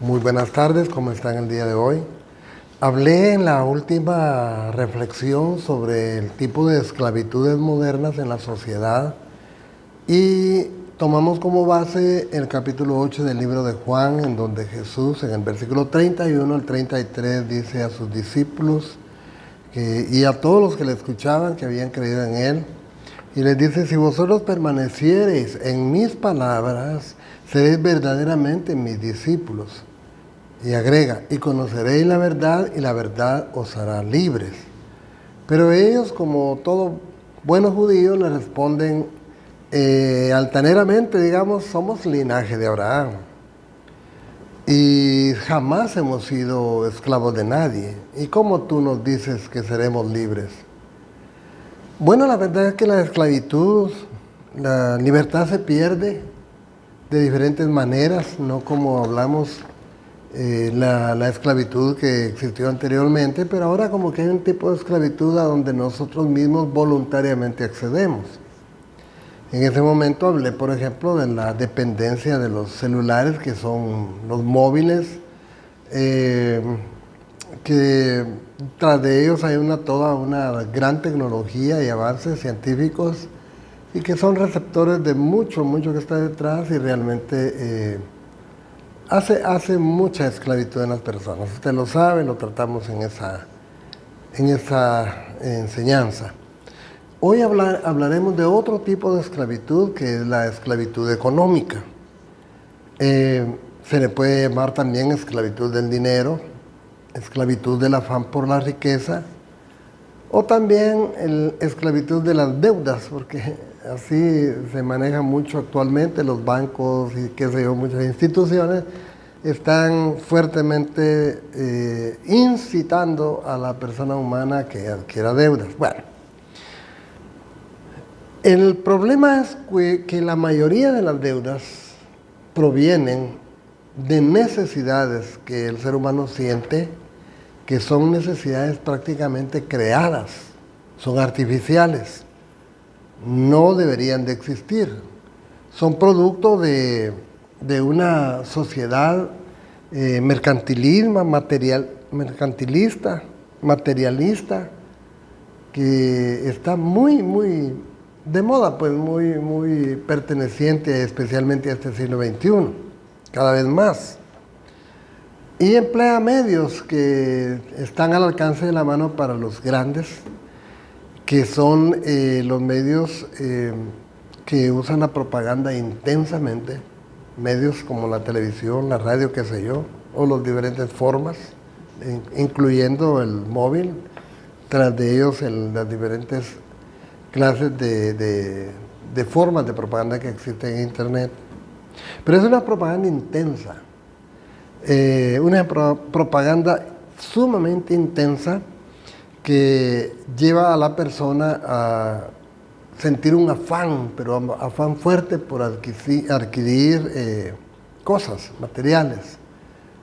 Muy buenas tardes, ¿cómo están el día de hoy? Hablé en la última reflexión sobre el tipo de esclavitudes modernas en la sociedad y tomamos como base el capítulo 8 del libro de Juan, en donde Jesús, en el versículo 31 al 33, dice a sus discípulos y a todos los que le escuchaban, que habían creído en él, y les dice: si vosotros permaneciereis en mis palabras, seréis verdaderamente mis discípulos. Y agrega: y conoceréis la verdad, y la verdad os hará libres. Pero ellos, como todo buenos judíos, le responden altaneramente, digamos: somos linaje de Abraham y jamás hemos sido esclavos de nadie. ¿Y cómo tú nos dices que seremos libres? Bueno, la verdad es que la esclavitud, la libertad se pierde de diferentes maneras, no como hablamos la esclavitud que existió anteriormente, pero ahora como que hay un tipo de esclavitud a donde nosotros mismos voluntariamente accedemos. En ese momento hablé, por ejemplo, de la dependencia de los celulares, que son los móviles, que tras de ellos hay toda una gran tecnología y avances científicos, y que son receptores de mucho que está detrás, y realmente hace mucha esclavitud en las personas. Usted lo sabe, lo tratamos en esa enseñanza. Hoy hablaremos de otro tipo de esclavitud, que es la esclavitud económica. Se le puede llamar también esclavitud del dinero, esclavitud del afán por la riqueza, o también esclavitud de las deudas, porque así se maneja mucho actualmente. Los bancos y muchas instituciones están fuertemente incitando a la persona humana que adquiera deudas. Bueno, el problema es que la mayoría de las deudas provienen de necesidades que el ser humano siente, que son necesidades prácticamente creadas, son artificiales, no deberían de existir. Son producto de una sociedad materialista, que está muy de moda, pues muy perteneciente especialmente a este siglo XXI, cada vez más. Y emplea medios que están al alcance de la mano para los grandes, que son los medios que usan la propaganda intensamente, medios como la televisión, la radio, qué sé yo, o las diferentes formas, incluyendo el móvil, tras de ellos las diferentes clases de formas de propaganda que existen en Internet. Pero es una propaganda intensa, una propaganda sumamente intensa, que lleva a la persona a sentir un afán, pero afán fuerte por adquirir cosas materiales,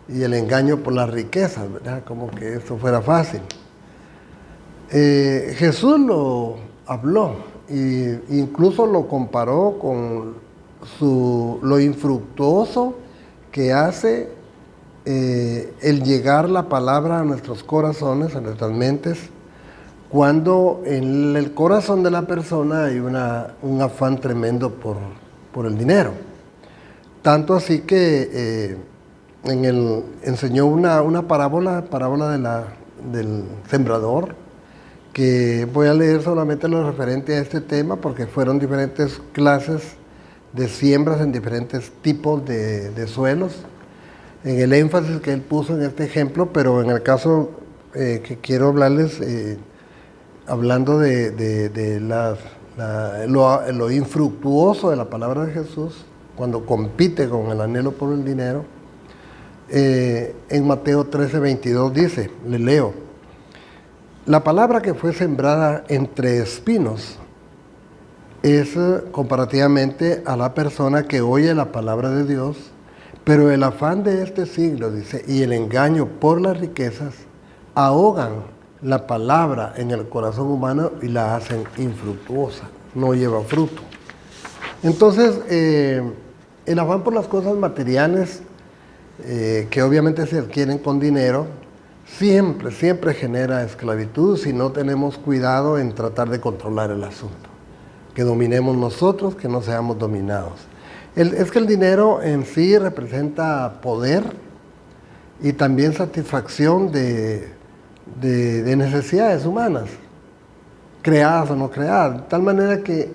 y el engaño por las riquezas, ¿verdad? Como que eso fuera fácil. Jesús lo habló e incluso lo comparó con lo infructuoso que hace el llegar la palabra a nuestros corazones, a nuestras mentes, cuando en el corazón de la persona hay un afán tremendo por el dinero. Tanto así que enseñó una parábola del sembrador, que voy a leer solamente lo referente a este tema, porque fueron diferentes clases de siembras en diferentes tipos de suelos, en el énfasis que él puso en este ejemplo. Pero en el caso que quiero hablarles, hablando de lo infructuoso de la palabra de Jesús, cuando compite con el anhelo por el dinero, en Mateo 13:22 dice, le leo: la palabra que fue sembrada entre espinos es comparativamente a la persona que oye la palabra de Dios, pero el afán de este siglo, dice, y el engaño por las riquezas ahogan la palabra en el corazón humano y la hacen infructuosa, no lleva fruto. Entonces, el afán por las cosas materiales que obviamente se adquieren con dinero, siempre genera esclavitud si no tenemos cuidado en tratar de controlar el asunto. Que dominemos nosotros, que no seamos dominados. Es que el dinero en sí representa poder y también satisfacción de necesidades humanas, creadas o no creadas. De tal manera que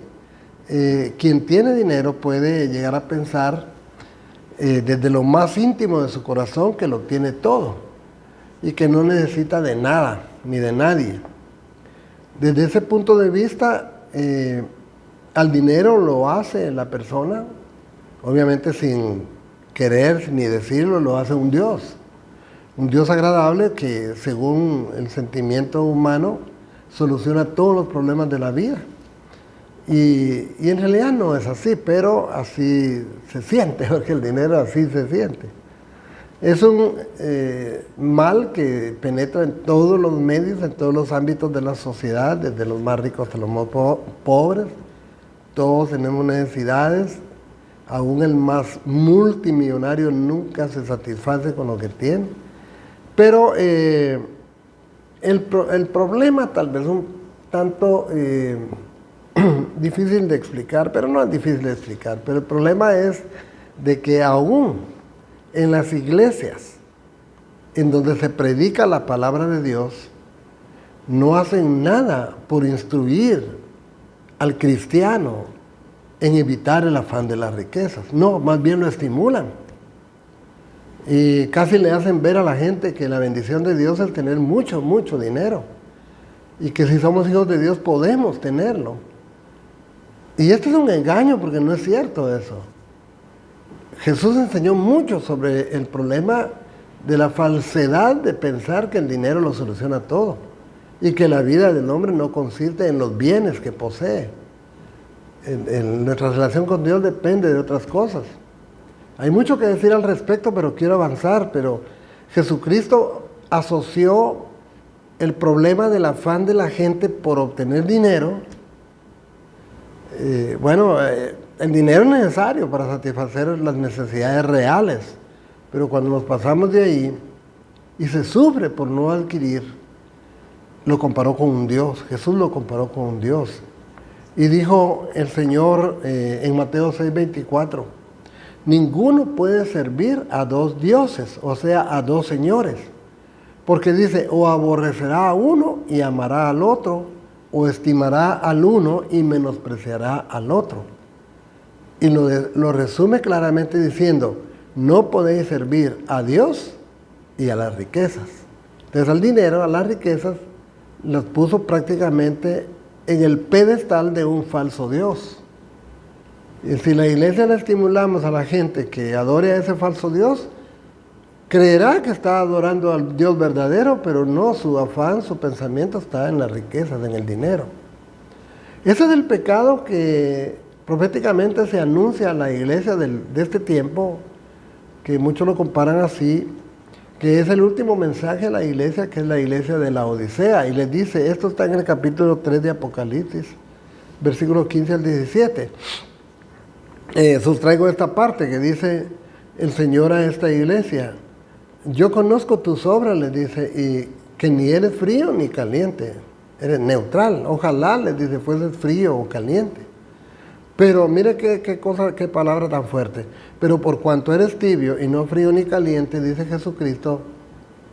quien tiene dinero puede llegar a pensar desde lo más íntimo de su corazón que lo tiene todo y que no necesita de nada ni de nadie. Desde ese punto de vista, al dinero lo hace la persona, obviamente sin querer ni decirlo, lo hace un Dios agradable que según el sentimiento humano soluciona todos los problemas de la vida. Y en realidad no es así, pero así se siente, porque el dinero así se siente. Es un mal que penetra en todos los medios, en todos los ámbitos de la sociedad, desde los más ricos hasta los más pobres. Todos tenemos necesidades, aún el más multimillonario nunca se satisface con lo que tiene. Pero el problema tal vez un tanto difícil de explicar, pero no es difícil de explicar, pero el problema es de que aún en las iglesias en donde se predica la palabra de Dios, no hacen nada por instruir al cristiano en evitar el afán de las riquezas. No, más bien lo estimulan. Y casi le hacen ver a la gente que la bendición de Dios es tener mucho dinero. Y que si somos hijos de Dios podemos tenerlo. Y esto es un engaño porque no es cierto eso. Jesús enseñó mucho sobre el problema de la falsedad de pensar que el dinero lo soluciona todo. Y que la vida del hombre no consiste en los bienes que posee. Nuestra relación con Dios depende de otras cosas. Hay mucho que decir al respecto, pero quiero avanzar. Pero Jesucristo asoció el problema del afán de la gente por obtener dinero. El dinero es necesario para satisfacer las necesidades reales, pero cuando nos pasamos de ahí y se sufre por no adquirir, lo comparó con un Dios. Jesús lo comparó con un Dios. Y dijo el Señor en Mateo 6:24, ninguno puede servir a dos dioses, o sea, a dos señores. Porque dice, o aborrecerá a uno y amará al otro, o estimará al uno y menospreciará al otro. Y lo resume claramente diciendo, no podéis servir a Dios y a las riquezas. Entonces al dinero, a las riquezas, las puso prácticamente en el pedestal de un falso Dios. Y si la iglesia le estimulamos a la gente que adore a ese falso Dios, creerá que está adorando al Dios verdadero, pero no, su afán, su pensamiento está en las riquezas, en el dinero. Ese es el pecado que proféticamente se anuncia a la iglesia de este tiempo, que muchos lo comparan así, que es el último mensaje a la iglesia, que es la iglesia de la Odisea. Y les dice, esto está en el capítulo 3 de Apocalipsis, versículos 15 al 17. Sustraigo esta parte que dice el Señor a esta iglesia. Yo conozco tus obras, les dice, y que ni eres frío ni caliente, eres neutral. Ojalá, les dice, fueses frío o caliente. Pero mire qué palabra tan fuerte. Pero por cuanto eres tibio y no frío ni caliente, dice Jesucristo,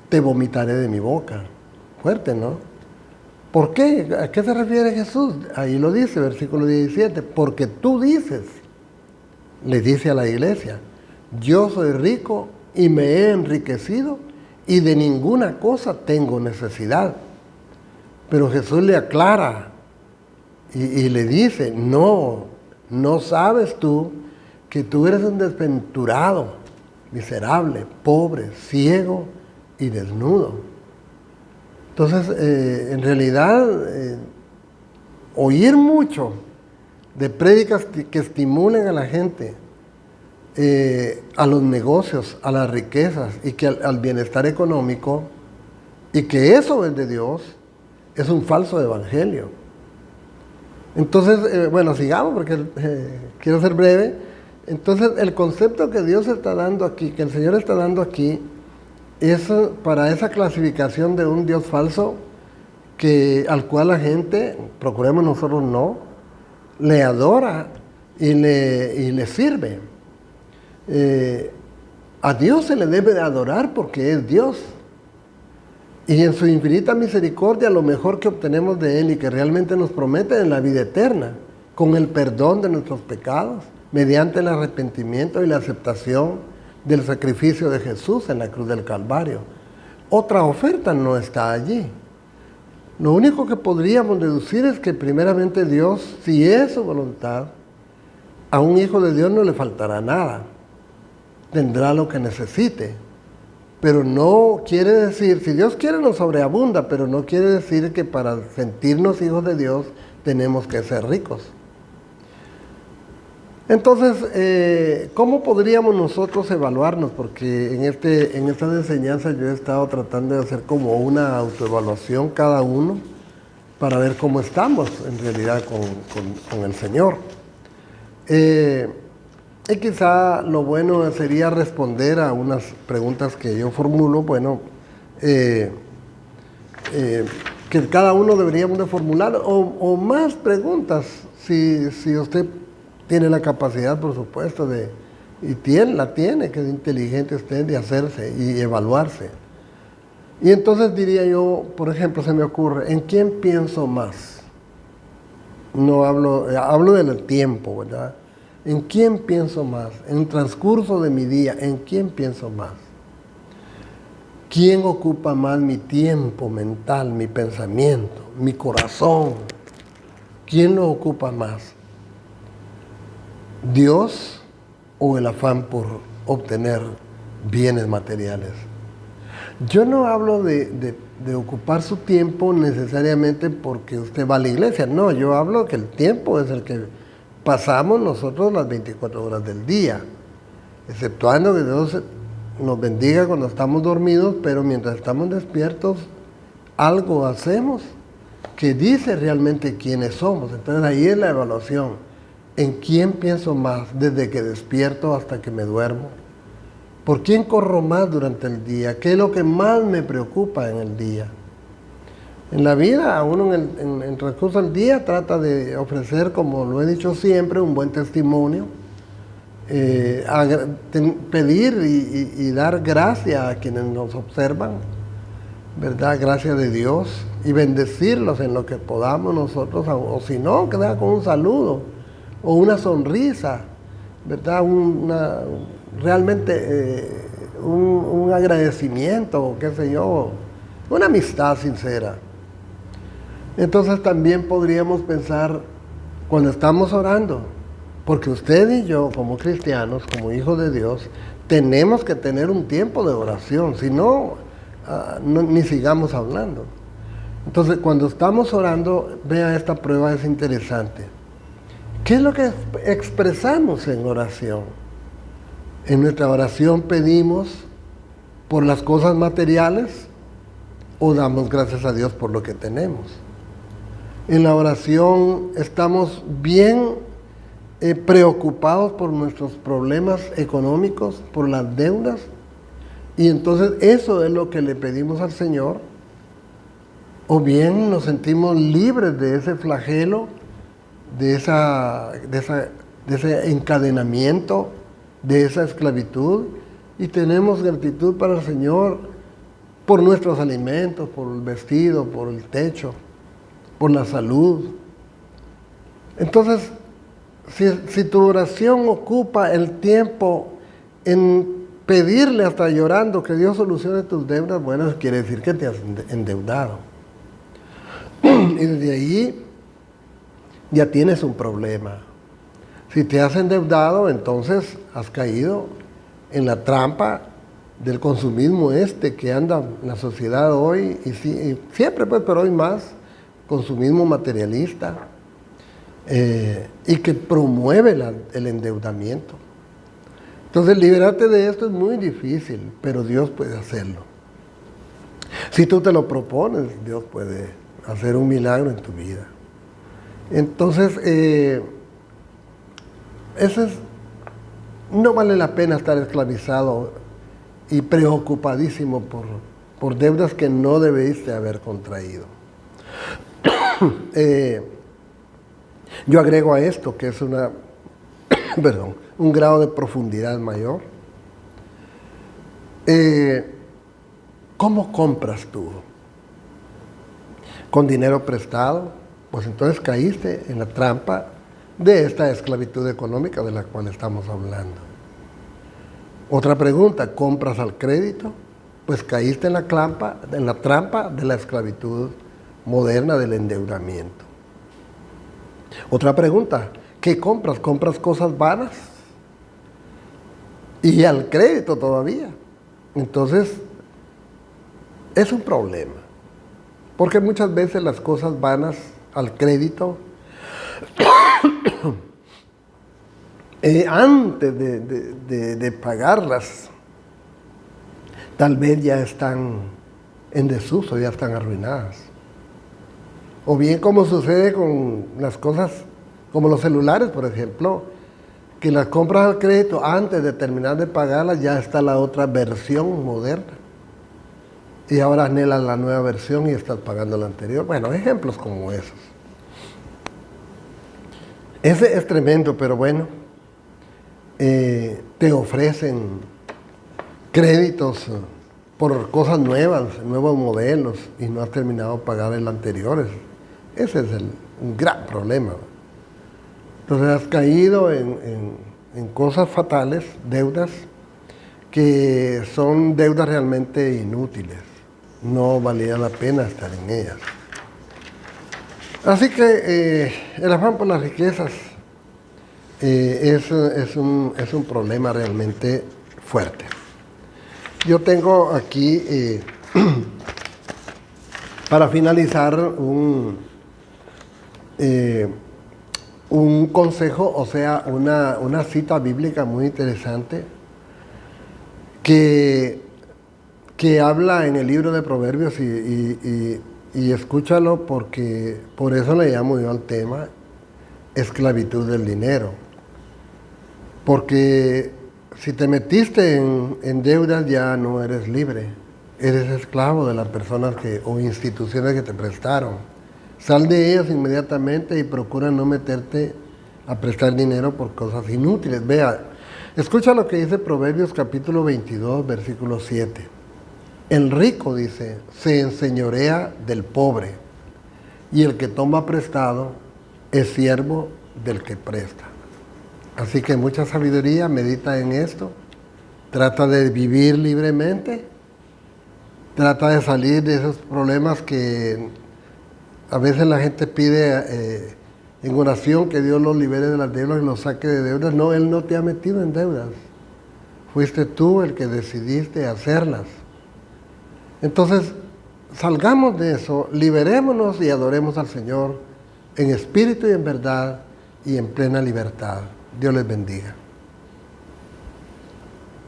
te vomitaré de mi boca. Fuerte, ¿no? ¿Por qué? ¿A qué se refiere Jesús? Ahí lo dice, versículo 17. Porque tú dices, le dice a la iglesia, yo soy rico y me he enriquecido y de ninguna cosa tengo necesidad. Pero Jesús le aclara y le dice, no sabes tú que tú eres un desventurado, miserable, pobre, ciego y desnudo. Entonces, en realidad, oír mucho de prédicas que estimulen a la gente a los negocios, a las riquezas y que al bienestar económico, y que eso es de Dios, es un falso evangelio. Entonces, sigamos porque quiero ser breve. Entonces, el concepto que Dios está dando aquí, que el Señor está dando aquí, es para esa clasificación de un Dios falso al cual la gente, procuremos nosotros no, le adora y le sirve. A Dios se le debe de adorar porque es Dios. Y en su infinita misericordia, lo mejor que obtenemos de Él y que realmente nos promete es la vida eterna, con el perdón de nuestros pecados, mediante el arrepentimiento y la aceptación del sacrificio de Jesús en la cruz del Calvario. Otra oferta no está allí. Lo único que podríamos deducir es que primeramente Dios, si es su voluntad, a un hijo de Dios no le faltará nada. Tendrá lo que necesite. Pero no quiere decir, si Dios quiere nos sobreabunda, pero no quiere decir que para sentirnos hijos de Dios tenemos que ser ricos. Entonces, ¿cómo podríamos nosotros evaluarnos? Porque en estas enseñanzas yo he estado tratando de hacer como una autoevaluación cada uno para ver cómo estamos en realidad con el Señor. Y quizá lo bueno sería responder a unas preguntas que yo formulo, que cada uno deberíamos de formular, o más preguntas, si usted tiene la capacidad, por supuesto, la tiene, que es inteligente usted de hacerse y evaluarse. Y entonces diría yo, por ejemplo, se me ocurre, ¿en quién pienso más? No hablo del tiempo, ¿verdad? ¿En quién pienso más? En el transcurso de mi día, ¿en quién pienso más? ¿Quién ocupa más mi tiempo mental, mi pensamiento, mi corazón? ¿Quién lo ocupa más? ¿Dios o el afán por obtener bienes materiales? Yo no hablo de ocupar su tiempo necesariamente porque usted va a la iglesia. No, yo hablo que el tiempo es el que pasamos nosotros las 24 horas del día, exceptuando que Dios nos bendiga cuando estamos dormidos, pero mientras estamos despiertos, algo hacemos que dice realmente quiénes somos. Entonces ahí es la evaluación. ¿En quién pienso más desde que despierto hasta que me duermo? ¿Por quién corro más durante el día? ¿Qué es lo que más me preocupa en el día? En la vida, uno en el transcurso del día trata de ofrecer, como lo he dicho siempre, un buen testimonio, pedir y dar gracias a quienes nos observan, ¿verdad? Gracias de Dios, y bendecirlos en lo que podamos nosotros, o si no, quedar con un saludo o una sonrisa, ¿verdad? Realmente un agradecimiento, qué sé yo, una amistad sincera. Entonces también podríamos pensar, cuando estamos orando, porque usted y yo, como cristianos, como hijos de Dios, tenemos que tener un tiempo de oración, si no, ni sigamos hablando. Entonces, cuando estamos orando, vea, esta prueba es interesante. ¿Qué es lo que expresamos en oración? En nuestra oración pedimos por las cosas materiales o damos gracias a Dios por lo que tenemos. En la oración estamos bien preocupados por nuestros problemas económicos, por las deudas, y entonces eso es lo que le pedimos al Señor, o bien nos sentimos libres de ese flagelo, de ese encadenamiento, de esa esclavitud, y tenemos gratitud para el Señor por nuestros alimentos, por el vestido, por el techo, por la salud. Entonces, si tu oración ocupa el tiempo en pedirle hasta llorando que Dios solucione tus deudas, bueno, eso quiere decir que te has endeudado. Y desde ahí ya tienes un problema. Si te has endeudado, entonces has caído en la trampa del consumismo que anda en la sociedad hoy, y siempre pues, pero hoy más, consumismo materialista, y que promueve el endeudamiento. Entonces, liberarte de esto es muy difícil, pero Dios puede hacerlo. Si tú te lo propones, Dios puede hacer un milagro en tu vida. Entonces, esa es no vale la pena estar esclavizado y preocupadísimo por deudas que no debiste haber contraído. Yo agrego a esto que es un grado de profundidad mayor. ¿Cómo compras tú? ¿Con dinero prestado? Pues entonces caíste en la trampa de esta esclavitud económica de la cual estamos hablando. Otra pregunta, ¿compras al crédito? Pues caíste en la trampa de la esclavitud moderna del endeudamiento. Otra pregunta, ¿qué compras? ¿Compras cosas vanas? Y al crédito todavía. Entonces, es un problema. Porque muchas veces las cosas vanas al crédito, antes de pagarlas, tal vez ya están en desuso, ya están arruinadas. O bien como sucede con las cosas, como los celulares, por ejemplo, que las compras al crédito, antes de terminar de pagarlas, ya está la otra versión moderna. Y ahora anhelas la nueva versión y estás pagando la anterior. Bueno, ejemplos como esos. Ese es tremendo, pero bueno, te ofrecen créditos por cosas nuevas, nuevos modelos, y no has terminado de pagar el anterior. Ese es un gran problema. Entonces has caído en cosas fatales, deudas, que son deudas realmente inútiles. No valía la pena estar en ellas. Así que el afán por las riquezas es un problema realmente fuerte. Yo tengo aquí, para finalizar, un consejo, o sea, una cita bíblica muy interesante que habla en el libro de Proverbios y escúchalo porque por eso le llamo yo al tema esclavitud del dinero. Porque si te metiste en deudas ya no eres libre, eres esclavo de las personas o instituciones que te prestaron. Sal de ellas inmediatamente y procura no meterte a prestar dinero por cosas inútiles. Vea, escucha lo que dice Proverbios capítulo 22, versículo 7. El rico, dice, se enseñorea del pobre, y el que toma prestado es siervo del que presta. Así que mucha sabiduría, medita en esto, trata de vivir libremente, trata de salir de esos problemas que a veces la gente pide en oración que Dios los libere de las deudas y los saque de deudas. No, Él no te ha metido en deudas, fuiste tú el que decidiste hacerlas. Entonces, salgamos de eso, liberémonos y adoremos al Señor en espíritu y en verdad y en plena libertad. Dios les bendiga.